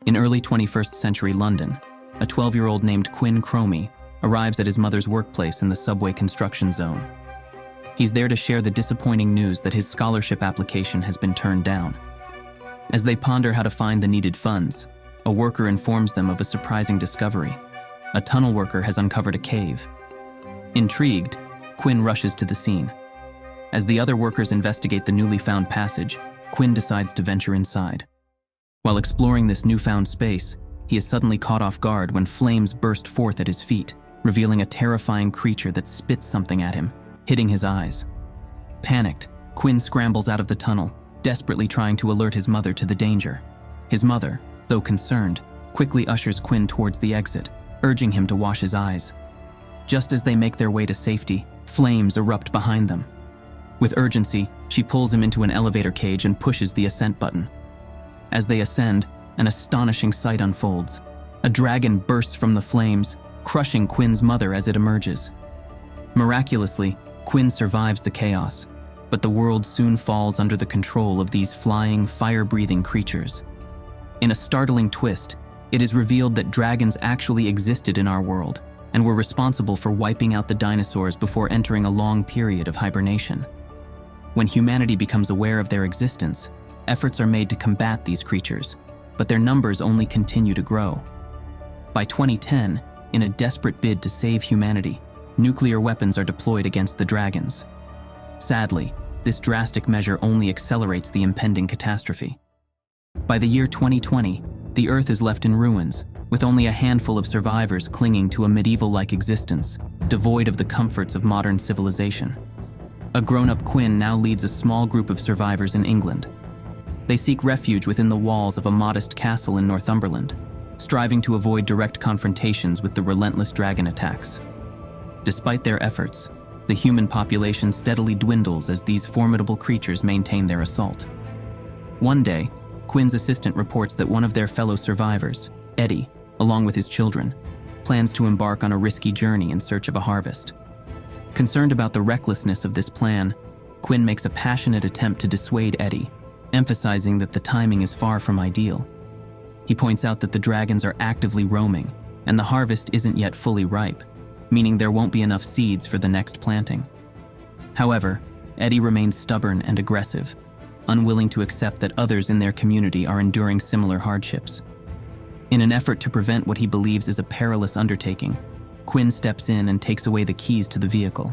In early 21st century London, a 12-year-old named Quinn Cromi arrives at his mother's workplace in the subway construction zone. He's there to share the disappointing news that his scholarship application has been turned down. As they ponder how to find the needed funds, a worker informs them of a surprising discovery. A tunnel worker has uncovered a cave. Intrigued, Quinn rushes to the scene. As the other workers investigate the newly found passage, Quinn decides to venture inside. While exploring this newfound space, he is suddenly caught off guard when flames burst forth at his feet, revealing a terrifying creature that spits something at him, hitting his eyes. Panicked, Quinn scrambles out of the tunnel, desperately trying to alert his mother to the danger. His mother, though concerned, quickly ushers Quinn towards the exit, urging him to wash his eyes. Just as they make their way to safety, flames erupt behind them. With urgency, she pulls him into an elevator cage and pushes the ascent button. As they ascend, an astonishing sight unfolds. A dragon bursts from the flames, crushing Quinn's mother as it emerges. Miraculously, Quinn survives the chaos, but the world soon falls under the control of these flying, fire-breathing creatures. In a startling twist, it is revealed that dragons actually existed in our world and were responsible for wiping out the dinosaurs before entering a long period of hibernation. When humanity becomes aware of their existence, efforts are made to combat these creatures, but their numbers only continue to grow. By 2010, in a desperate bid to save humanity, nuclear weapons are deployed against the dragons. Sadly, this drastic measure only accelerates the impending catastrophe. By the year 2020, the Earth is left in ruins, with only a handful of survivors clinging to a medieval-like existence, devoid of the comforts of modern civilization. A grown-up Quinn now leads a small group of survivors in England. They seek refuge within the walls of a modest castle in Northumberland, striving to avoid direct confrontations with the relentless dragon attacks. Despite their efforts, the human population steadily dwindles as these formidable creatures maintain their assault. One day, Quinn's assistant reports that one of their fellow survivors, Eddie, along with his children, plans to embark on a risky journey in search of a harvest. Concerned about the recklessness of this plan, Quinn makes a passionate attempt to dissuade Eddie, emphasizing that the timing is far from ideal. He points out that the dragons are actively roaming, and the harvest isn't yet fully ripe, meaning there won't be enough seeds for the next planting. However, Eddie remains stubborn and aggressive, unwilling to accept that others in their community are enduring similar hardships. In an effort to prevent what he believes is a perilous undertaking, Quinn steps in and takes away the keys to the vehicle.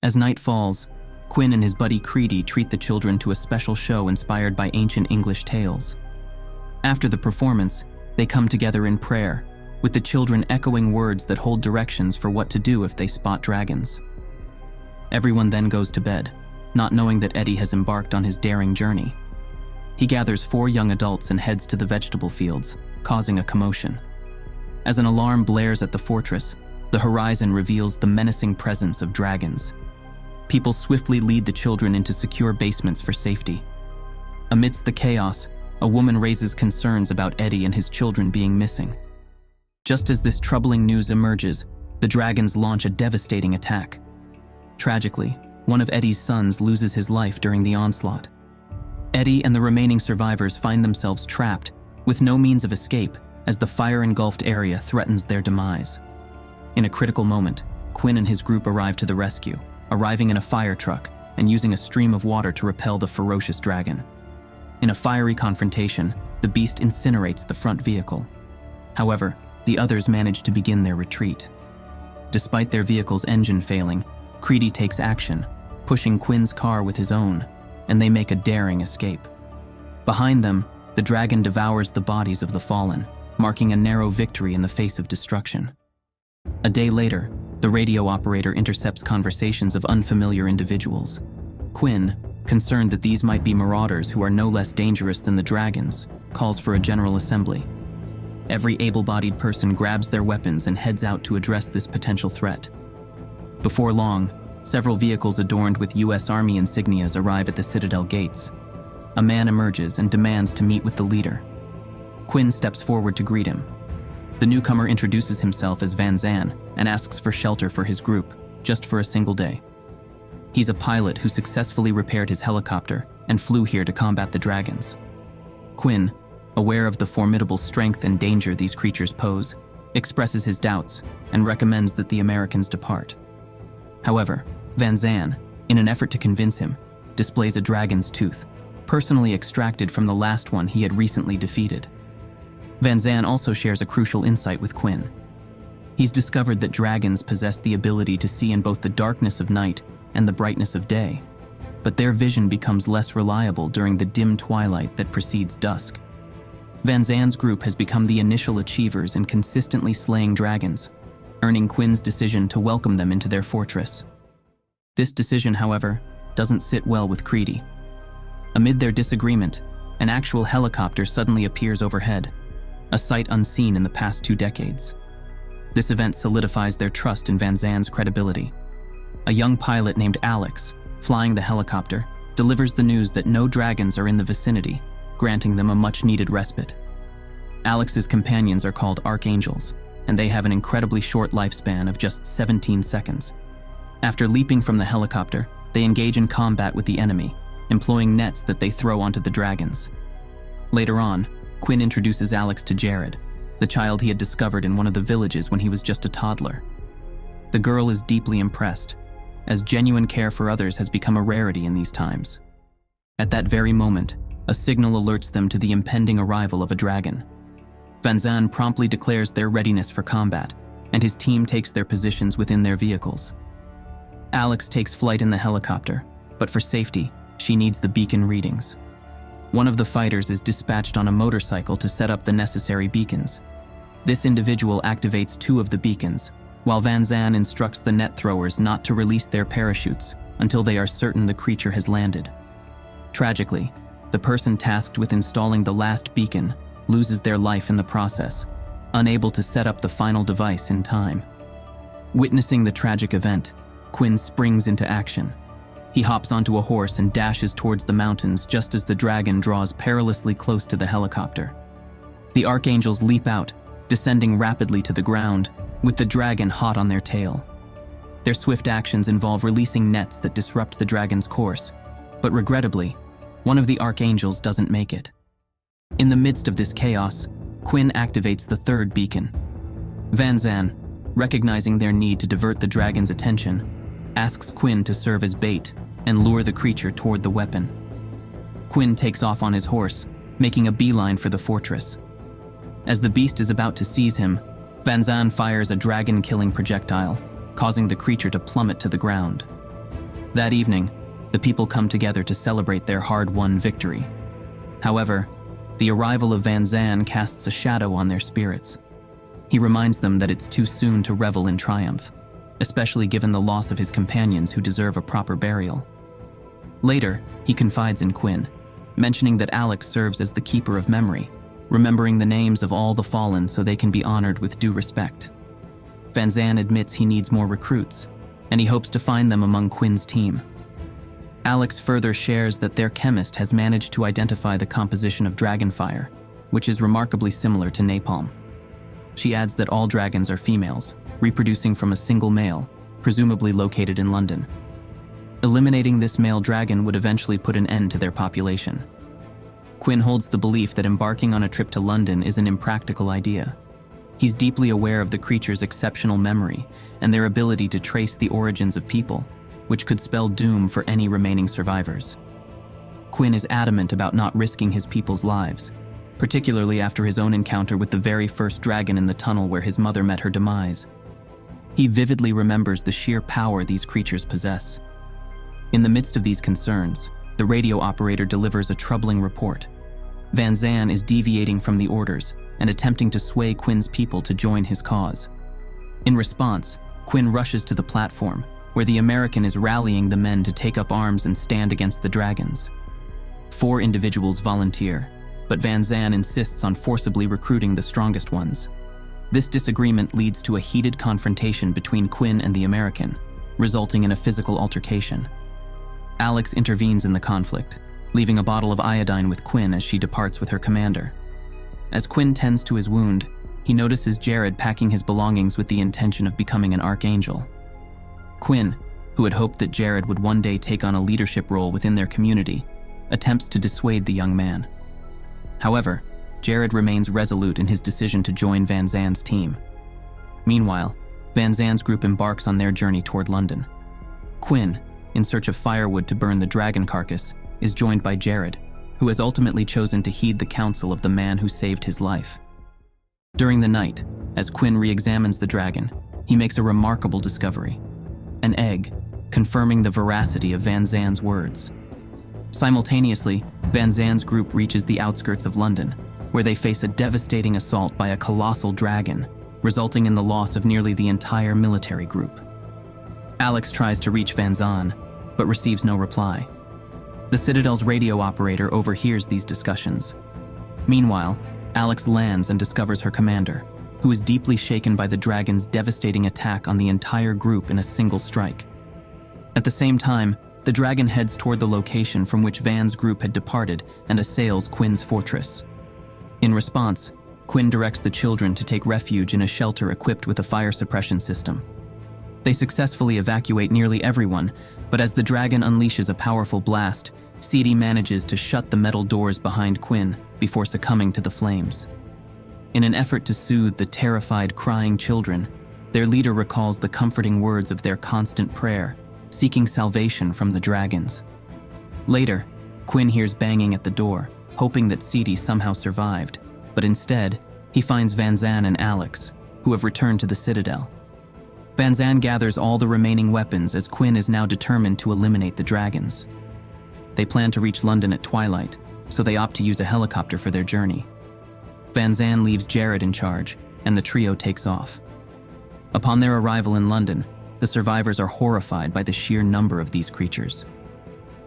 As night falls, Quinn and his buddy Creedy treat the children to a special show inspired by ancient English tales. After the performance, they come together in prayer, with the children echoing words that hold directions for what to do if they spot dragons. Everyone then goes to bed, not knowing that Eddie has embarked on his daring journey. He gathers 4 young adults and heads to the vegetable fields, causing a commotion. As an alarm blares at the fortress, the horizon reveals the menacing presence of dragons. People swiftly lead the children into secure basements for safety. Amidst the chaos, a woman raises concerns about Eddie and his children being missing. Just as this troubling news emerges, the dragons launch a devastating attack. Tragically, one of Eddie's sons loses his life during the onslaught. Eddie and the remaining survivors find themselves trapped, with no means of escape, as the fire-engulfed area threatens their demise. In a critical moment, Quinn and his group arrive to the rescue, arriving in a fire truck and using a stream of water to repel the ferocious dragon. In a fiery confrontation, the beast incinerates the front vehicle. However, the others manage to begin their retreat. Despite their vehicle's engine failing, Creedy takes action, pushing Quinn's car with his own, and they make a daring escape. Behind them, the dragon devours the bodies of the fallen, marking a narrow victory in the face of destruction. A day later, the radio operator intercepts conversations of unfamiliar individuals. Quinn, concerned that these might be marauders who are no less dangerous than the dragons, calls for a general assembly. Every able-bodied person grabs their weapons and heads out to address this potential threat. Before long, several vehicles adorned with U.S. Army insignias arrive at the Citadel gates. A man emerges and demands to meet with the leader. Quinn steps forward to greet him. The newcomer introduces himself as Van Zan and asks for shelter for his group, just for a single day. He's a pilot who successfully repaired his helicopter and flew here to combat the dragons. Quinn, aware of the formidable strength and danger these creatures pose, expresses his doubts and recommends that the Americans depart. However, Van Zan, in an effort to convince him, displays a dragon's tooth, personally extracted from the last one he had recently defeated. Van Zan also shares a crucial insight with Quinn. He's discovered that dragons possess the ability to see in both the darkness of night and the brightness of day, but their vision becomes less reliable during the dim twilight that precedes dusk. Van Zan's group has become the initial achievers in consistently slaying dragons, earning Quinn's decision to welcome them into their fortress. This decision, however, doesn't sit well with Creedy. Amid their disagreement, an actual helicopter suddenly appears overhead, a sight unseen in the past 2 decades. This event solidifies their trust in Van Zan's credibility. A young pilot named Alex, flying the helicopter, delivers the news that no dragons are in the vicinity, granting them a much-needed respite. Alex's companions are called Archangels, and they have an incredibly short lifespan of just 17 seconds. After leaping from the helicopter, they engage in combat with the enemy, employing nets that they throw onto the dragons. Later on, Quinn introduces Alex to Jared, the child he had discovered in one of the villages when he was just a toddler. The girl is deeply impressed, as genuine care for others has become a rarity in these times. At that very moment, a signal alerts them to the impending arrival of a dragon. Van Zan promptly declares their readiness for combat, and his team takes their positions within their vehicles. Alex takes flight in the helicopter, but for safety, she needs the beacon readings. One of the fighters is dispatched on a motorcycle to set up the necessary beacons. This individual activates 2 of the beacons, while Van Zan instructs the net throwers not to release their parachutes until they are certain the creature has landed. Tragically, the person tasked with installing the last beacon loses their life in the process, unable to set up the final device in time. Witnessing the tragic event, Quinn springs into action. He hops onto a horse and dashes towards the mountains just as the dragon draws perilously close to the helicopter. The Archangels leap out, descending rapidly to the ground, with the dragon hot on their tail. Their swift actions involve releasing nets that disrupt the dragon's course, but regrettably, one of the Archangels doesn't make it. In the midst of this chaos, Quinn activates the 3rd beacon. Van Zan, recognizing their need to divert the dragon's attention, asks Quinn to serve as bait and lure the creature toward the weapon. Quinn takes off on his horse, making a beeline for the fortress. As the beast is about to seize him, Van Zan fires a dragon-killing projectile, causing the creature to plummet to the ground. That evening, the people come together to celebrate their hard-won victory. However, the arrival of Van Zan casts a shadow on their spirits. He reminds them that it's too soon to revel in triumph, especially given the loss of his companions who deserve a proper burial. Later, he confides in Quinn, mentioning that Alex serves as the keeper of memory, remembering the names of all the fallen so they can be honored with due respect. Van Zan admits he needs more recruits, and he hopes to find them among Quinn's team. Alex further shares that their chemist has managed to identify the composition of dragonfire, which is remarkably similar to napalm. She adds that all dragons are females, reproducing from a single male, presumably located in London. Eliminating this male dragon would eventually put an end to their population. Quinn holds the belief that embarking on a trip to London is an impractical idea. He's deeply aware of the creature's exceptional memory and their ability to trace the origins of people, which could spell doom for any remaining survivors. Quinn is adamant about not risking his people's lives, particularly after his own encounter with the very first dragon in the tunnel where his mother met her demise. He vividly remembers the sheer power these creatures possess. In the midst of these concerns, the radio operator delivers a troubling report. Van Zan is deviating from the orders and attempting to sway Quinn's people to join his cause. In response, Quinn rushes to the platform, where the American is rallying the men to take up arms and stand against the dragons. 4 individuals volunteer, but Van Zan insists on forcibly recruiting the strongest ones. This disagreement leads to a heated confrontation between Quinn and the American, resulting in a physical altercation. Alex intervenes in the conflict, leaving a bottle of iodine with Quinn as she departs with her commander. As Quinn tends to his wound, he notices Jared packing his belongings with the intention of becoming an archangel. Quinn, who had hoped that Jared would one day take on a leadership role within their community, attempts to dissuade the young man. However, Jared remains resolute in his decision to join Van Zan's team. Meanwhile, Van Zan's group embarks on their journey toward London. Quinn, in search of firewood to burn the dragon carcass, is joined by Jared, who has ultimately chosen to heed the counsel of the man who saved his life. During the night, as Quinn re-examines the dragon, he makes a remarkable discovery: an egg, confirming the veracity of Van Zan's words. Simultaneously, Van Zan's group reaches the outskirts of London, where they face a devastating assault by a colossal dragon, resulting in the loss of nearly the entire military group. Alex tries to reach Van Zan, but receives no reply. The Citadel's radio operator overhears these discussions. Meanwhile, Alex lands and discovers her commander, who is deeply shaken by the dragon's devastating attack on the entire group in a single strike. At the same time, the dragon heads toward the location from which Van's group had departed and assails Quinn's fortress. In response, Quinn directs the children to take refuge in a shelter equipped with a fire suppression system. They successfully evacuate nearly everyone, but as the dragon unleashes a powerful blast, Ceedy manages to shut the metal doors behind Quinn before succumbing to the flames. In an effort to soothe the terrified, crying children, their leader recalls the comforting words of their constant prayer, seeking salvation from the dragons. Later, Quinn hears banging at the door, hoping that Ceedy somehow survived, but instead, he finds Van Zan and Alex, who have returned to the Citadel. Van Zan gathers all the remaining weapons as Quinn is now determined to eliminate the dragons. They plan to reach London at twilight, so they opt to use a helicopter for their journey. Van Zan leaves Jared in charge, and the trio takes off. Upon their arrival in London, the survivors are horrified by the sheer number of these creatures.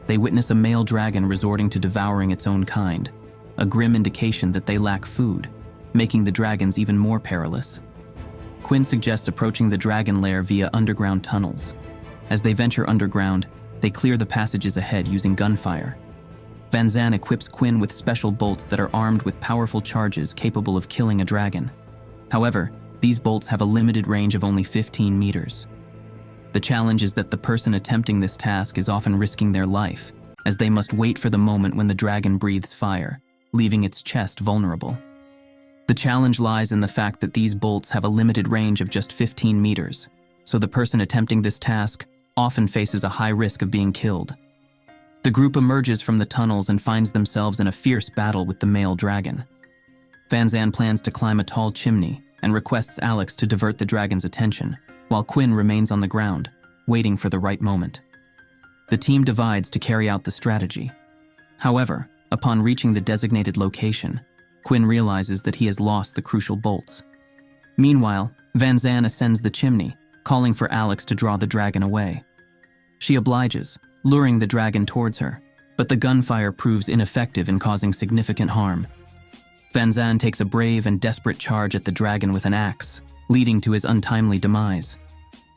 They witness a male dragon resorting to devouring its own kind, a grim indication that they lack food, making the dragons even more perilous. Quinn suggests approaching the dragon lair via underground tunnels. As they venture underground, they clear the passages ahead using gunfire. Van Zan equips Quinn with special bolts that are armed with powerful charges capable of killing a dragon. However, these bolts have a limited range of only 15 meters. The challenge is that the person attempting this task is often risking their life, as they must wait for the moment when the dragon breathes fire, leaving its chest vulnerable. The challenge lies in the fact that these bolts have a limited range of just 15 meters, so the person attempting this task often faces a high risk of being killed. The group emerges from the tunnels and finds themselves in a fierce battle with the male dragon. Van Zan plans to climb a tall chimney and requests Alex to divert the dragon's attention, while Quinn remains on the ground, waiting for the right moment. The team divides to carry out the strategy. However, upon reaching the designated location, Quinn realizes that he has lost the crucial bolts. Meanwhile, Van Zan ascends the chimney, calling for Alex to draw the dragon away. She obliges, luring the dragon towards her, but the gunfire proves ineffective in causing significant harm. Van Zan takes a brave and desperate charge at the dragon with an axe, leading to his untimely demise.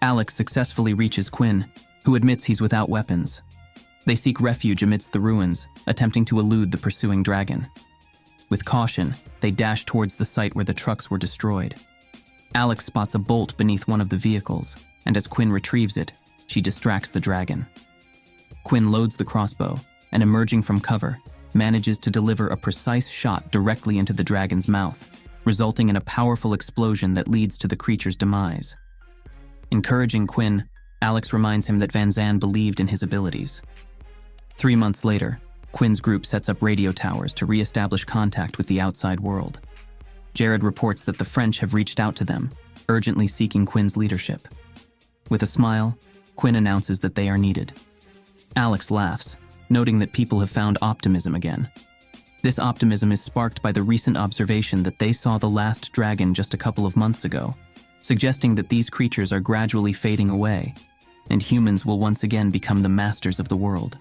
Alex successfully reaches Quinn, who admits he's without weapons. They seek refuge amidst the ruins, attempting to elude the pursuing dragon. With caution, they dash towards the site where the trucks were destroyed. Alex spots a bolt beneath one of the vehicles, and as Quinn retrieves it, she distracts the dragon. Quinn loads the crossbow, and emerging from cover, manages to deliver a precise shot directly into the dragon's mouth, resulting in a powerful explosion that leads to the creature's demise. Encouraging Quinn, Alex reminds him that Van Zan believed in his abilities. 3 months later, Quinn's group sets up radio towers to re-establish contact with the outside world. Jared reports that the French have reached out to them, urgently seeking Quinn's leadership. With a smile, Quinn announces that they are needed. Alex laughs, noting that people have found optimism again. This optimism is sparked by the recent observation that they saw the last dragon just a couple of months ago, suggesting that these creatures are gradually fading away, and humans will once again become the masters of the world.